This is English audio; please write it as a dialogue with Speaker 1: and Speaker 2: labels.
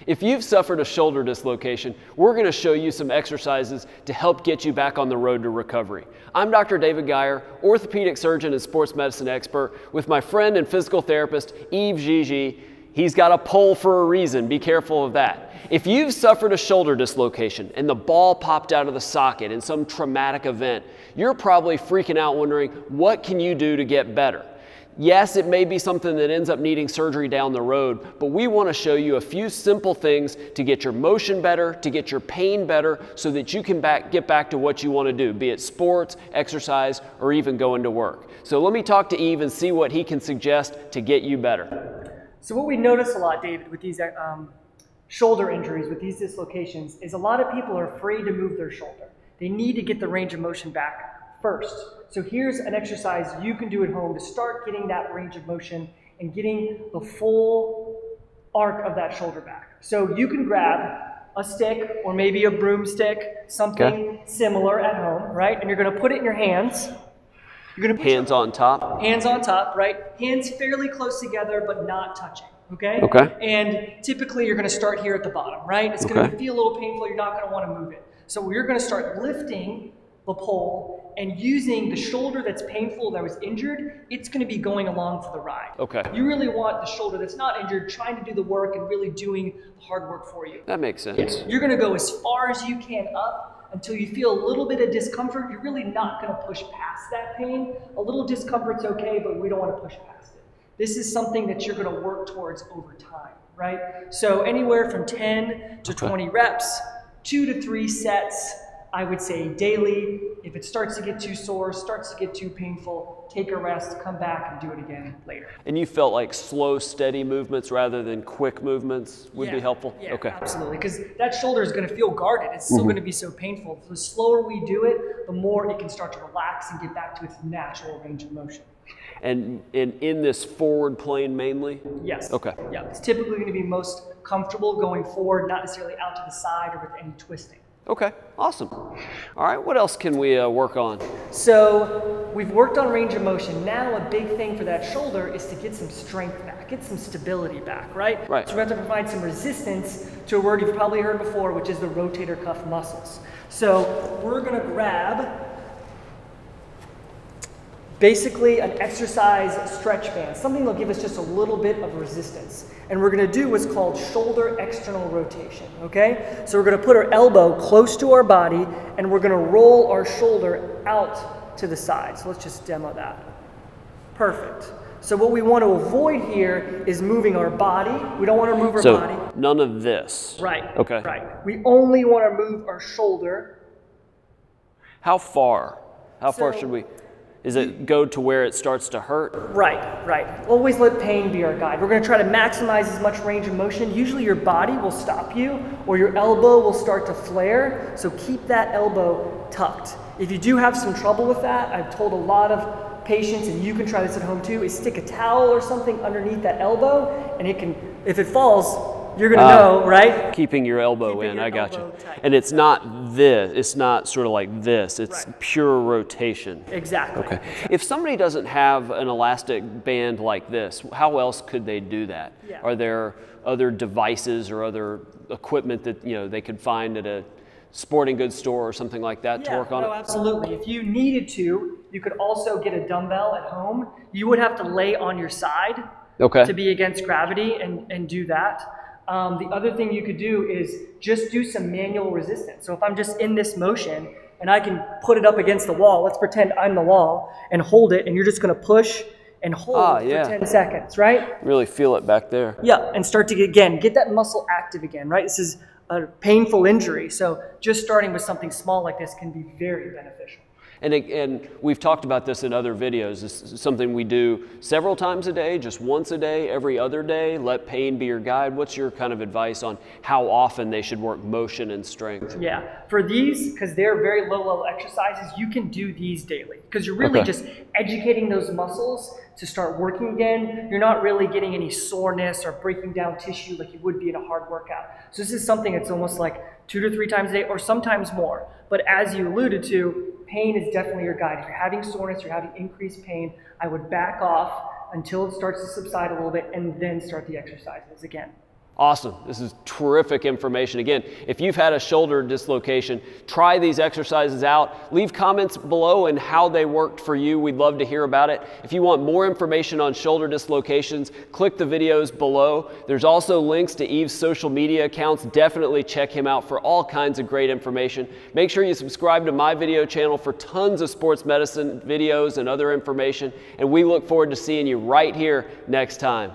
Speaker 1: If you've suffered a shoulder dislocation, we're going to show you some exercises to help get you back on the road to recovery. I'm Dr. David Geyer, orthopedic surgeon and sports medicine expert, with my friend and physical therapist, Yves Gigi. He's got a pole for a reason. Be careful of that. If you've suffered a shoulder dislocation and the ball popped out of the socket in some traumatic event, you're probably freaking out wondering, what can you do to get better? Yes, it may be something that ends up needing surgery down the road, but we want to show you a few simple things to get your motion better, to get your pain better, so that you can get back to what you want to do, be it sports, exercise, or even going to work. So let me talk to Yves and see what he can suggest to get you better.
Speaker 2: So what we notice a lot, David, with these shoulder injuries, with these dislocations, is a lot of people are afraid to move their shoulder. They need to get the range of motion back first. So here's an exercise you can do at home to start getting that range of motion and getting the full arc of that shoulder back. So you can grab a stick or maybe a broomstick, something similar at home, right? And you're going to put it in your hands. You're going to put
Speaker 1: hands on top.
Speaker 2: Hands on top, right? Hands fairly close together, but not touching. Okay?
Speaker 1: Okay.
Speaker 2: And typically you're going to start here at the bottom, right? It's going to feel a little painful. You're not going to want to move it. So you're going to start lifting the pole and using the shoulder that's painful, that was injured, it's going to be going along for the ride.
Speaker 1: Okay.
Speaker 2: You really want the shoulder that's not injured trying to do the work and really doing the hard work for you.
Speaker 1: That makes sense.
Speaker 2: You're going to go as far as you can up until you feel a little bit of discomfort. You're really not going to push past that pain. A little discomfort's okay, but we don't want to push past it. This is something that you're going to work towards over time, right? So anywhere from 10 to 20 reps, 2 to 3 sets, I would say daily. If it starts to get too sore, starts to get too painful, take a rest, come back and do it again later.
Speaker 1: And you felt like slow, steady movements rather than quick movements would be helpful?
Speaker 2: Yeah,
Speaker 1: okay.
Speaker 2: Absolutely, because that shoulder is going to feel guarded. It's still going to be so painful. The slower we do it, the more it can start to relax and get back to its natural range of motion.
Speaker 1: And in this forward plane mainly?
Speaker 2: Yes.
Speaker 1: Okay.
Speaker 2: Yeah, it's typically going to be most comfortable going forward, not necessarily out to the side or with any twisting.
Speaker 1: Okay, awesome. All right, what else can we work on?
Speaker 2: So we've worked on range of motion. Now a big thing for that shoulder is to get some strength back, get some stability back, right?
Speaker 1: Right.
Speaker 2: So we have to provide some resistance to a word you've probably heard before, which is the rotator cuff muscles. So we're going to grab basically an exercise stretch band, something that'll give us just a little bit of resistance. And we're going to do what's called shoulder external rotation, okay? So we're going to put our elbow close to our body and we're going to roll our shoulder out to the side. So let's just demo that. Perfect. So what we want to avoid here is moving our body. We don't want to move our body.
Speaker 1: None of this.
Speaker 2: Right.
Speaker 1: Okay.
Speaker 2: Right. We only want to move our shoulder.
Speaker 1: How far? How far should we? Is it go to where it starts to hurt?
Speaker 2: Right, right. Always let pain be our guide. We're going to try to maximize as much range of motion. Usually your body will stop you or your elbow will start to flare. So keep that elbow tucked. If you do have some trouble with that, I've told a lot of patients, and you can try this at home too, is stick a towel or something underneath that elbow, and it can, if it falls, you're going to know, right?
Speaker 1: Keeping your elbow in, I got you. And it's not this, it's not sort of like this, it's pure rotation.
Speaker 2: Exactly.
Speaker 1: Okay. If somebody doesn't have an elastic band like this, how else could they do that?
Speaker 2: Yeah.
Speaker 1: Are there other devices or other equipment that they could find at a sporting goods store or something like that to work on it?
Speaker 2: Absolutely. If you needed to, you could also get a dumbbell at home. You would have to lay on your side to be against gravity and do that. The other thing you could do is just do some manual resistance. So if I'm just in this motion and I can put it up against the wall, let's pretend I'm the wall, and hold it, and you're just going to push and hold for 10 seconds, right?
Speaker 1: Really feel it back there.
Speaker 2: Yeah, and start to get that muscle active again, right? This is a painful injury, so just starting with something small like this can be very beneficial.
Speaker 1: And we've talked about this in other videos. This is something we do several times a day, just once a day, every other day. Let pain be your guide. What's your kind of advice on how often they should work motion and strength?
Speaker 2: Yeah, for these, because they're very low-level exercises, you can do these daily because you're really just educating those muscles to start working again. You're not really getting any soreness or breaking down tissue like you would be in a hard workout. So this is something that's almost like 2 to 3 times a day or sometimes more. But as you alluded to, pain is definitely your guide. If you're having soreness, you're having increased pain, I would back off until it starts to subside a little bit and then start the exercises again.
Speaker 1: Awesome. This is terrific information. Again, if you've had a shoulder dislocation, try these exercises out. Leave comments below and how they worked for you. We'd love to hear about it. If you want more information on shoulder dislocations, click the videos below. There's also links to Yves's social media accounts. Definitely check him out for all kinds of great information. Make sure you subscribe to my video channel for tons of sports medicine videos and other information. And we look forward to seeing you right here next time.